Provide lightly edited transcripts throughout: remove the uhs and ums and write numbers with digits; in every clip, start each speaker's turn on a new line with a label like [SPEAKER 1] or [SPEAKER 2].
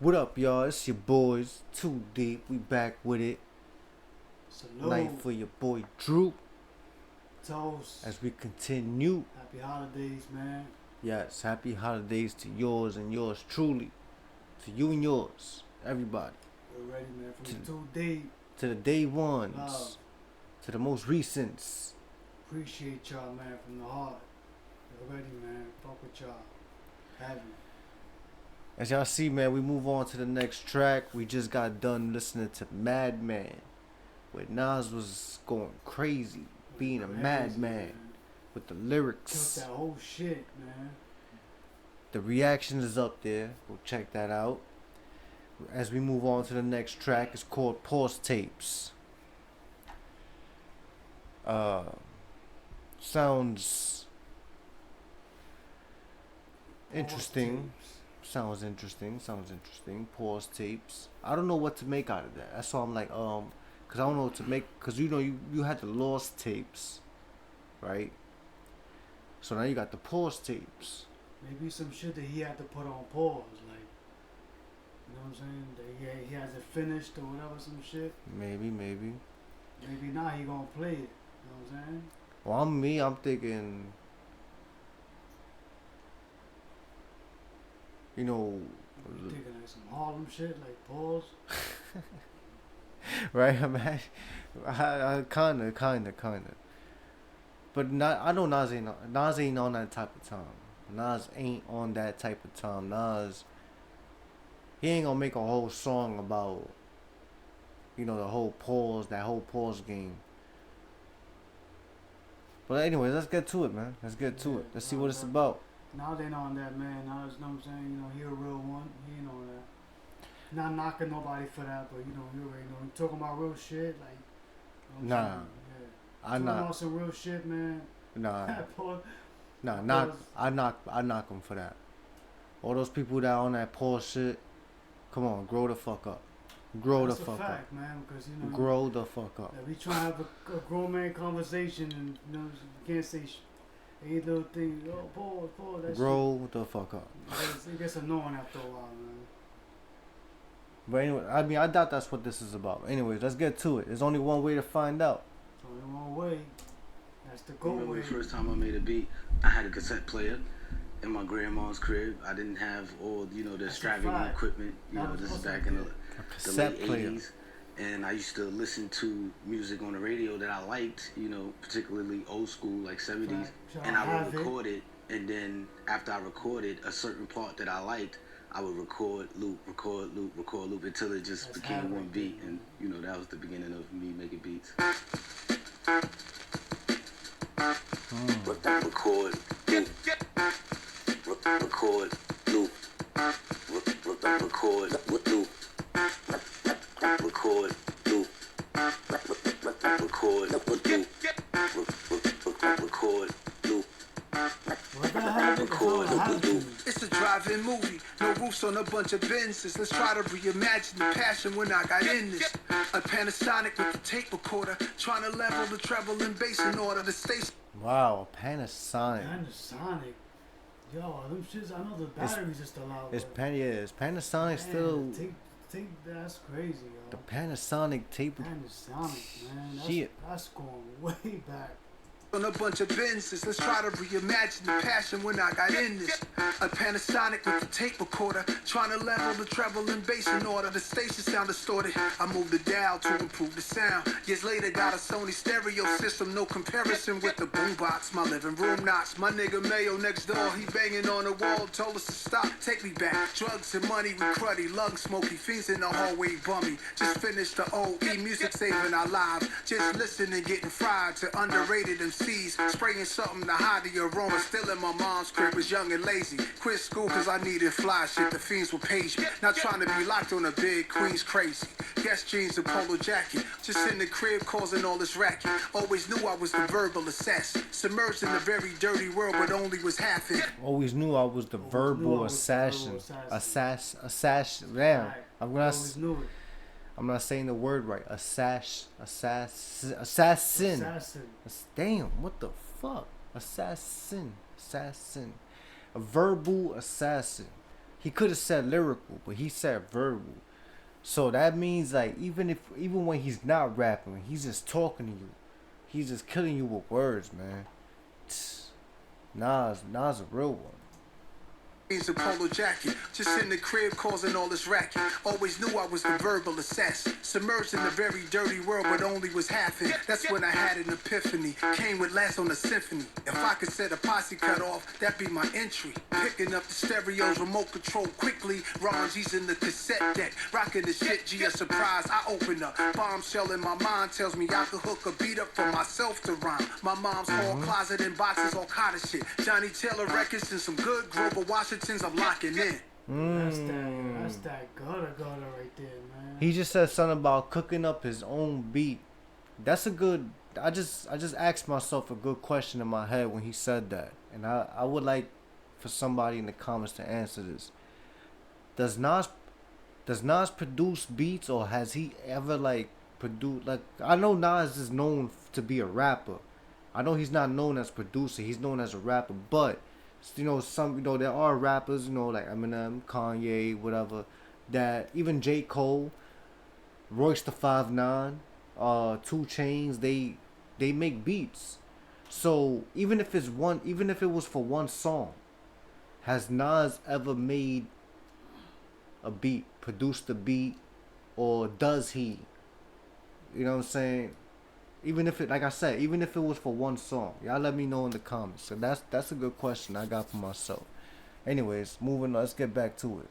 [SPEAKER 1] What up, y'all? It's your boys, Too Deep. We back with it.
[SPEAKER 2] Salute.
[SPEAKER 1] Night for your boy Drew.
[SPEAKER 2] Toast.
[SPEAKER 1] As we continue.
[SPEAKER 2] Happy holidays, man.
[SPEAKER 1] Yes, happy holidays to yours and yours truly. To you and yours. Everybody.
[SPEAKER 2] We're ready, man. From the 2D.
[SPEAKER 1] To the day ones.
[SPEAKER 2] Love.
[SPEAKER 1] To the most recents.
[SPEAKER 2] Appreciate y'all, man, from the heart. We're ready, man. Fuck with y'all. Heavy.
[SPEAKER 1] As y'all see, man, we move on to the next track. We just got done listening to Madman, where Nas was going crazy, being a madman with the lyrics.
[SPEAKER 2] Killed that whole shit, man.
[SPEAKER 1] The reaction is up there. Go check that out. As we move on to the next track, it's called Pause Tapes. Sounds interesting. Sounds interesting. Pause tapes. I don't know what to make out of that. That's why I'm like, cause I don't know what to make. Cause you know you had the lost tapes, right? So now you got the pause tapes.
[SPEAKER 2] Maybe some shit that he had to put on pause, like, you know what I'm saying? That he hasn't finished or whatever, some shit.
[SPEAKER 1] Maybe.
[SPEAKER 2] Maybe not. He gonna play it. You know what I'm saying?
[SPEAKER 1] Well, I'm thinking. You know,
[SPEAKER 2] you thinking like some Harlem shit, like pause.
[SPEAKER 1] right? I kinda. But I know Nas ain't on that type of time. Nas ain't on that type of time. Nas, he ain't gonna make a whole song about, you know, that whole pause game. But anyways, let's get to it, man. Let's see what it's about.
[SPEAKER 2] Now they on that, man. Now, you know what I'm saying? You know, he a real one. He ain't on that. Not knocking nobody for that, but you know, you already know. You talking about real shit, like. You know
[SPEAKER 1] Nah.
[SPEAKER 2] talking about some real shit, man.
[SPEAKER 1] Nah.
[SPEAKER 2] Pause.
[SPEAKER 1] I knock him for that. All those people that on that pause shit, come on, grow the fuck up.
[SPEAKER 2] That's a fact, man, because you know.
[SPEAKER 1] Grow the fuck up.
[SPEAKER 2] We trying to have a grown man conversation, and you know, you can't say. Any little thing, pause, that
[SPEAKER 1] grow
[SPEAKER 2] shit.
[SPEAKER 1] the fuck up.
[SPEAKER 2] It gets annoying after a while, man.
[SPEAKER 1] But anyway, I mean, I doubt that's what this is about. Anyways, let's get to it. There's only one way to find out.
[SPEAKER 2] There's only one way. That's the go way.
[SPEAKER 3] The first time I made a beat, I had a cassette player in my grandma's crib. I didn't have all, you know, the extravagant equipment. You know, this is back in the late 80s. And I used to listen to music on the radio that I liked, you know, particularly old school, like 70s. And I would record it. And then after I recorded a certain part that I liked, I would record, loop, until it just became one beat. And, you know, that was the beginning of me making beats. Record, loop. Record, loop. Record, loop. Record, loop. Record, loop. Record, loop.
[SPEAKER 4] It's a drive-in movie, no roofs on a bunch of Benzes. Let's try to reimagine the passion when I got in this. A Panasonic with a tape recorder, trying to level the treble and bass in order to stay.
[SPEAKER 1] Wow, Panasonic.
[SPEAKER 2] Yo, them shits, I know the batteries are still out.
[SPEAKER 1] It's Panasonic still.
[SPEAKER 2] Tape, that's crazy, yo.
[SPEAKER 1] The Panasonic tape.
[SPEAKER 2] Panasonic, man.
[SPEAKER 1] Shit.
[SPEAKER 2] That's going way back.
[SPEAKER 4] On a bunch of Benzes, let's try to reimagine the passion when I got in this. A Panasonic with a tape recorder, trying to level the treble and bass in order. The station sound distorted. I moved the dial to improve the sound. Years later, got a Sony stereo system, no comparison with the boombox. My living room knocks. My nigga Mayo next door, he banging on the wall, told us to stop. Take me back. Drugs and money with cruddy, lung smoky, fiends in the hallway bummy. Just finished the OE music saving our lives. Just listening, getting fried to underrated MCs. Spraying something to hide the aroma. Still in my mom's crib, was young and lazy. Quit school cause I needed fly shit. The fiends would page me. Not trying to be locked on a big Queen's crazy. Guess jeans and polo jacket. Just in the crib causing all this racket. Always knew I was the verbal assassin. Submerged in a very dirty world but only was half in.
[SPEAKER 1] Always knew I was the verbal assassin. Assassin. Damn. I'm not saying the word right. Assassin. Damn, what the fuck? Assassin. A verbal assassin. He could have said lyrical, but he said verbal. So that means like even when he's not rapping, he's just talking to you. He's just killing you with words, man. Nas a real one.
[SPEAKER 4] A polo jacket, just in the crib causing all this racket. Always knew I was the verbal assassin, submerged in a very dirty world, but only was half in. That's when I had an epiphany, came with last on the symphony. If I could set a posse cut off, that'd be my entry. Picking up the stereos, remote control quickly. Ron G's in the cassette deck, rocking the shit. G a surprise, I open up. Bombshell in my mind tells me I could hook a beat up for myself to rhyme. My mom's hall closet and boxes, all kind of shit. Johnny Taylor records and some good Grover Washington. I'm locking in.
[SPEAKER 2] That's that gutter right there, man.
[SPEAKER 1] He just said something about cooking up his own beat. That's a good. I just asked myself a good question in my head when he said that, and I would like for somebody in the comments to answer this. Does Nas produce beats, or has he ever like produced? Like, I know Nas is known to be a rapper. I know he's not known as producer. He's known as a rapper, but there are rappers, like Eminem, Kanye, whatever, that even J. Cole, Royce the 5'9", 2 Chainz, they make beats. So even if it was for one song, has Nas ever made a beat, produced a beat, or does he? You know what I'm saying? Even if it, like I said, even if it was for one song, y'all let me know in the comments. So that's a good question I got for myself. Anyways, moving on, let's get back to it.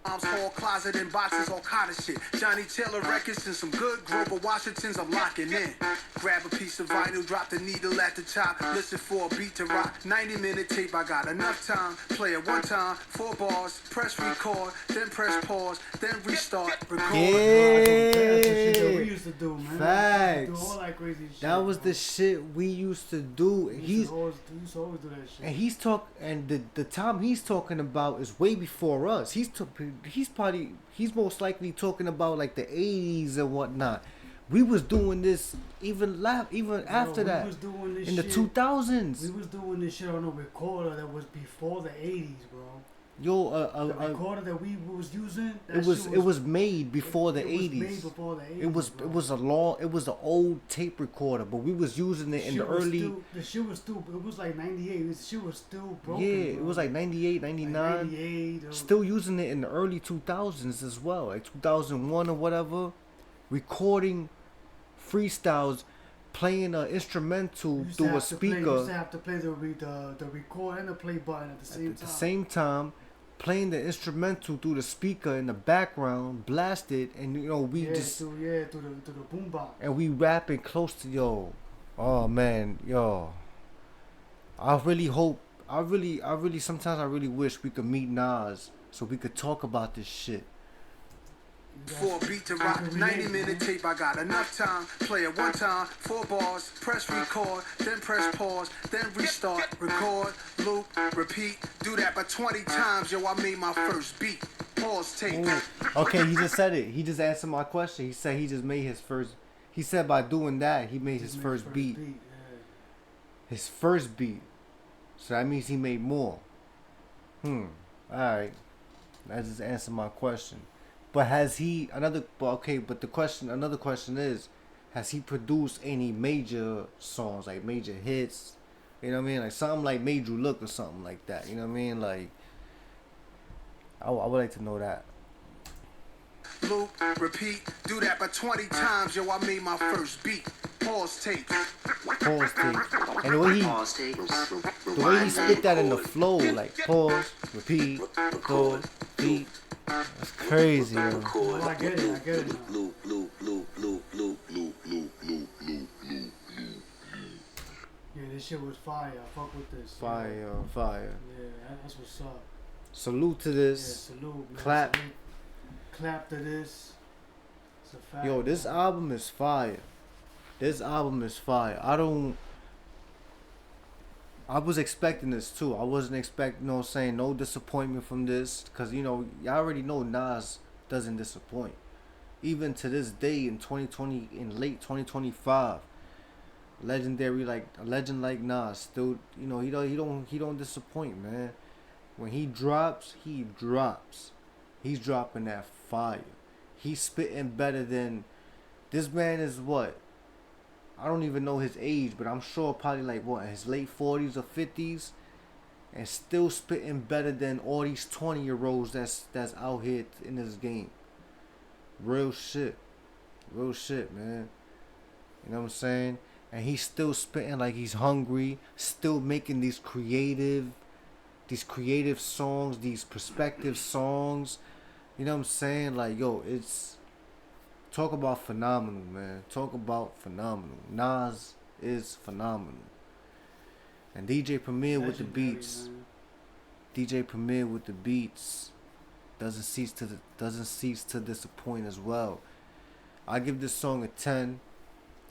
[SPEAKER 4] Mom's hall closet and boxes, all kind of shit. Johnny Taylor records and some good Grover Washingtons, I'm locking in. Grab a piece of vinyl, drop the needle at the top. Listen for a beat to rock. 90-minute tape, I got enough time. Play it one time, 4 bars, press record, then press pause, then restart, record.
[SPEAKER 1] Yeah.
[SPEAKER 2] That's the shit that we used to do, man.
[SPEAKER 1] Facts.
[SPEAKER 2] We used to do all that crazy shit.
[SPEAKER 1] That was the shit we used to do.
[SPEAKER 2] We used to always do that shit.
[SPEAKER 1] And the time he's talking about is way before us. He's most likely talking about like the 80s and whatnot. We was doing this even after that.
[SPEAKER 2] Was doing this
[SPEAKER 1] in
[SPEAKER 2] shit,
[SPEAKER 1] the 2000s.
[SPEAKER 2] We was doing this shit on a recorder that was before the 80s, bro.
[SPEAKER 1] Yo,
[SPEAKER 2] the recorder that we was using,
[SPEAKER 1] it was made before the 80s.
[SPEAKER 2] It was made before the 80s.
[SPEAKER 1] It was an old tape recorder, but we was using it in the early.
[SPEAKER 2] The shit was still. It was like 98. The shit was still broken.
[SPEAKER 1] Yeah,
[SPEAKER 2] bro.
[SPEAKER 1] it was like 98, 99.
[SPEAKER 2] Like 98.
[SPEAKER 1] Still using it in the early 2000s as well, like 2001 or whatever. Recording freestyles, playing an instrumental through a speaker.
[SPEAKER 2] You used to have to play the record and the play button at the same time.
[SPEAKER 1] At the same time, playing the instrumental through the speaker in the background, blasted, and
[SPEAKER 2] through the boombox.
[SPEAKER 1] And we rapping close to oh man, I really sometimes I really wish we could meet Nas so we could talk about this shit.
[SPEAKER 4] For a beat to rock, 90-minute tape, I got enough time. Play it one time, 4 bars, press record, then press pause, then restart, record, loop, repeat. Do that by 20 times, I made my first beat. Pause tape.
[SPEAKER 1] Ooh. Okay, he just said it. He just answered my question. He said he just made his first. He said by doing that, he made his first beat.
[SPEAKER 2] Yeah.
[SPEAKER 1] His first beat. So that means he made more. Alright. That just answered my question. But has he another question is, has he produced any major songs, like major hits? You know what I mean? Like something like Made You Look or something like that. You know what I mean? Like I would like to know that.
[SPEAKER 4] Loop, repeat, do that by 20 times, I made my first beat. Pause tape.
[SPEAKER 1] Pause tape. And the way he spit that in the flow, like pause, repeat, pause, beat. That's crazy, yo.
[SPEAKER 2] Well, I get it.
[SPEAKER 3] Loop.
[SPEAKER 2] Yeah, this shit was fire. I fuck with this.
[SPEAKER 1] Fire.
[SPEAKER 2] Yeah, that's what's up.
[SPEAKER 1] Salute to this.
[SPEAKER 2] Yeah, salute, man.
[SPEAKER 1] Clap.
[SPEAKER 2] Salute. Clap to this. It's a fact.
[SPEAKER 1] Yo, this album is fire. I was expecting this too. I wasn't expecting, no disappointment from this. Because, y'all already know Nas doesn't disappoint. Even to this day in 2020, in late 2025, a legend like Nas still, he don't disappoint, man. When he drops, he drops. He's dropping that fire. He's spitting better than this man is what? I don't even know his age, but I'm sure probably like what, in his late 40s or 50s, and still spitting better than all these 20-year-olds that's out here in this game. Real shit. Real shit, man. You know what I'm saying? And he's still spitting like he's hungry, still making these creative songs, these perspective songs. You know what I'm saying? Like, yo, it's talk about phenomenal, man. Talk about phenomenal. Nas is phenomenal. And DJ Premier with the beats. Man. DJ Premier with the beats doesn't cease to disappoint as well. I give this song a 10.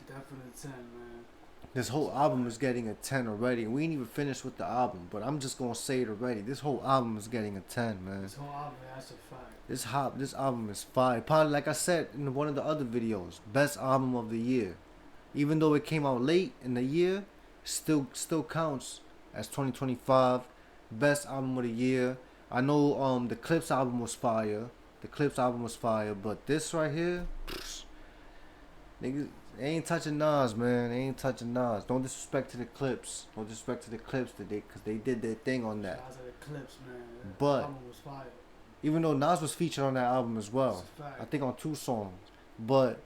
[SPEAKER 2] Definitely 10, man.
[SPEAKER 1] This whole album is getting a 10 already. We ain't even finished with the album, but I'm just gonna say it already. This whole album is getting a 10, man.
[SPEAKER 2] This whole album, that's a fact.
[SPEAKER 1] This album is fire. Probably, like I said in one of the other videos, best album of the year. Even though it came out late in the year, still counts as 2025 best album of the year. I know the Clips album was fire. But this right here, niggas, they ain't touching Nas, man. They ain't touching Nas. Don't disrespect to the Clips. Because they did their thing on that.
[SPEAKER 2] Shout out to the Clips, man.
[SPEAKER 1] But
[SPEAKER 2] album was fire.
[SPEAKER 1] Even though Nas was featured on that album as well, I think on 2 songs. But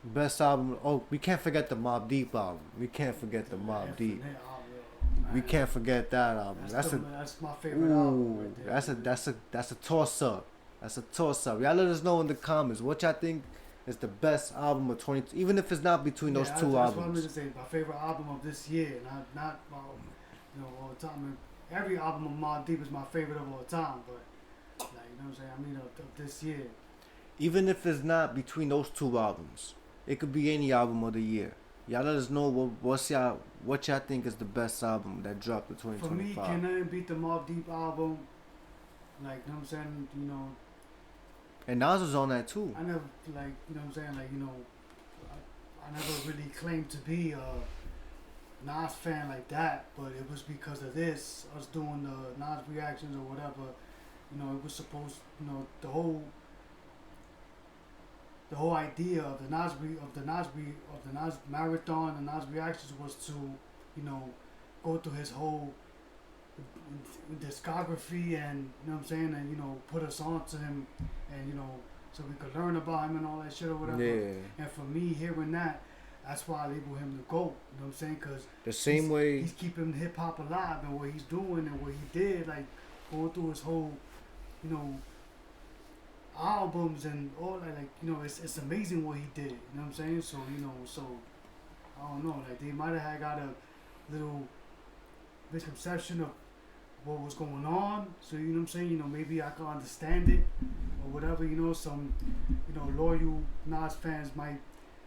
[SPEAKER 1] best album. Oh, we can't forget the Mobb Deep album. We can't forget that album.
[SPEAKER 2] That's my favorite album right there.
[SPEAKER 1] That's a toss up. Y'all let us know in the comments what y'all think is the best album of 20. Even if it's not between those 2 albums.
[SPEAKER 2] That's what I'm going to say. My favorite album of this year, not all the time. Every album of Mobb Deep is my favorite of all time, but like, you know what I'm saying? I mean, of this year.
[SPEAKER 1] Even if it's not between those 2 albums, it could be any album of the year. Y'all let us know what y'all think is the best album that dropped in 2025.
[SPEAKER 2] For me, can nothing beat the Mobb Deep album? Like, you know what I'm saying? You know.
[SPEAKER 1] And Nas was on that too.
[SPEAKER 2] I never, like, you know what I'm saying? Like, you know, I never really claimed to be a Nas fan like that, but it was because of this, us doing the Nas reactions or whatever. You know, it was supposed, you know, the whole idea of the Nas marathon and Nas reactions was to, you know, go through his whole discography and, you know what I'm saying, and, you know, put us on to him, and, you know, so we could learn about him and all that shit or whatever.
[SPEAKER 1] Yeah.
[SPEAKER 2] And for me, hearing that, that's why I label him the GOAT. You know what I'm saying? Because
[SPEAKER 1] the same way
[SPEAKER 2] he's keeping hip hop alive, and what he's doing and what he did, like going through his whole, you know, albums and all that. Like, you know, it's amazing what he did. You know what I'm saying? So, you know, I don't know. Like, they might have got a little misconception of what was going on. So, you know what I'm saying? You know, maybe I can understand it or whatever. You know, some, you know, loyal Nas fans might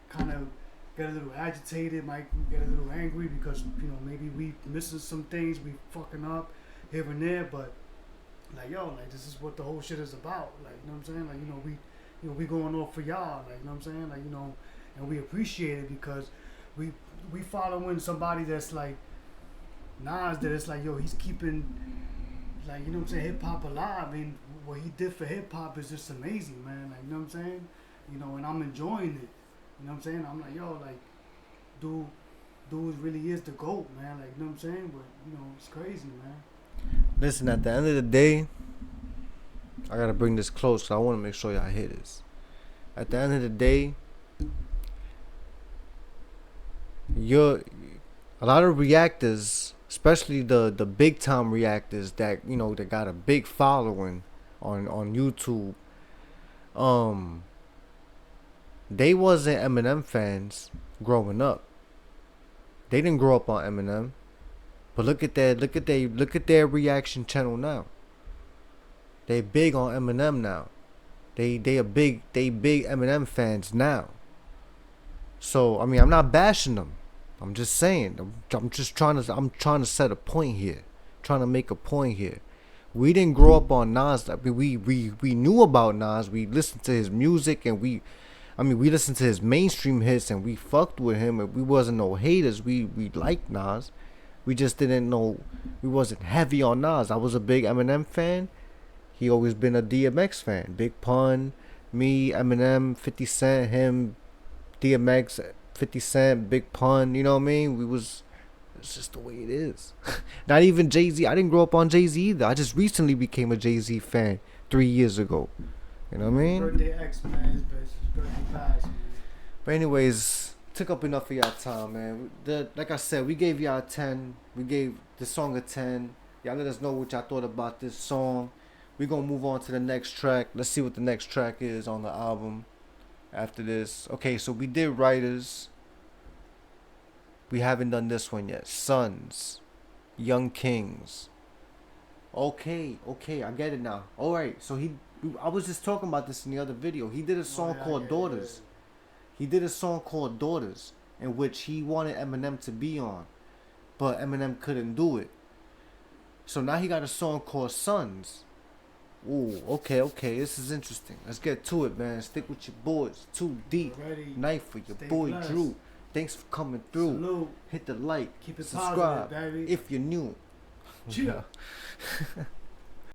[SPEAKER 2] kind of get a little agitated, might get a little angry because, you know, maybe we missing some things, we fucking up here and there, but like, yo, like, this is what the whole shit is about. Like, you know what I'm saying? Like, you know, we going off for y'all, like, you know what I'm saying? Like, you know, and we appreciate it because we following somebody that's like Nas, that it's like, yo, he's keeping, like, you know what I'm saying, hip hop alive. I mean, what he did for hip hop is just amazing, man. Like, you know what I'm saying? You know, and I'm enjoying it. You know what I'm saying? I'm like, yo, like, dude really is the GOAT, man. Like, you know what I'm saying? But, you know, it's crazy, man.
[SPEAKER 1] Listen, at the end of the day, I gotta bring this close because I want to make sure y'all hear this. At the end of the day, a lot of reactors, especially the big time reactors that, you know, that got a big following on YouTube, they wasn't Eminem fans growing up. They didn't grow up on Eminem. But look at their reaction channel now. They big on Eminem now. They big Eminem fans now. So I mean, I'm not bashing them. I'm just saying. I'm trying to set a point here. Trying to make a point here. We didn't grow up on Nas. I mean, we knew about Nas. We listened to his music and we listened to his mainstream hits and we fucked with him and we wasn't no haters. We liked Nas. We just didn't know. We wasn't heavy on Nas. I was a big Eminem fan. He always been a DMX fan. Big Pun, me, Eminem, 50 Cent, him, DMX, 50 Cent, Big Pun. You know what I mean? It's just the way it is. Not even Jay-Z. I didn't grow up on Jay-Z either. I just recently became a Jay-Z fan 3 years ago. You know what I mean?
[SPEAKER 2] Birthday X, man. His birthday pass, man.
[SPEAKER 1] But anyways, took up enough of y'all time, man. Like I said, we gave y'all a 10. We gave the song a 10. Y'all let us know what y'all thought about this song. We're going to move on to the next track. Let's see what the next track is on the album after this. Okay, so we did Writers. We haven't done this one yet. Sons. Young Kings. Okay, I get it now. Alright, so I was just talking about this in the other video. He did a song called Daughters. He did a song called Daughters, in which he wanted Eminem to be on, but Eminem couldn't do it. So now he got a song called Sons. Ooh, okay, this is interesting. Let's get to it, man. Stick with your boys. Too deep.
[SPEAKER 2] Ready.
[SPEAKER 1] Knife for your
[SPEAKER 2] Stay
[SPEAKER 1] boy
[SPEAKER 2] blessed.
[SPEAKER 1] Drew. Thanks for coming through.
[SPEAKER 2] Salute.
[SPEAKER 1] Hit the like.
[SPEAKER 2] Keep it
[SPEAKER 1] subscribe
[SPEAKER 2] positive, baby.
[SPEAKER 1] if you're new.
[SPEAKER 2] Cheer.
[SPEAKER 1] Yeah.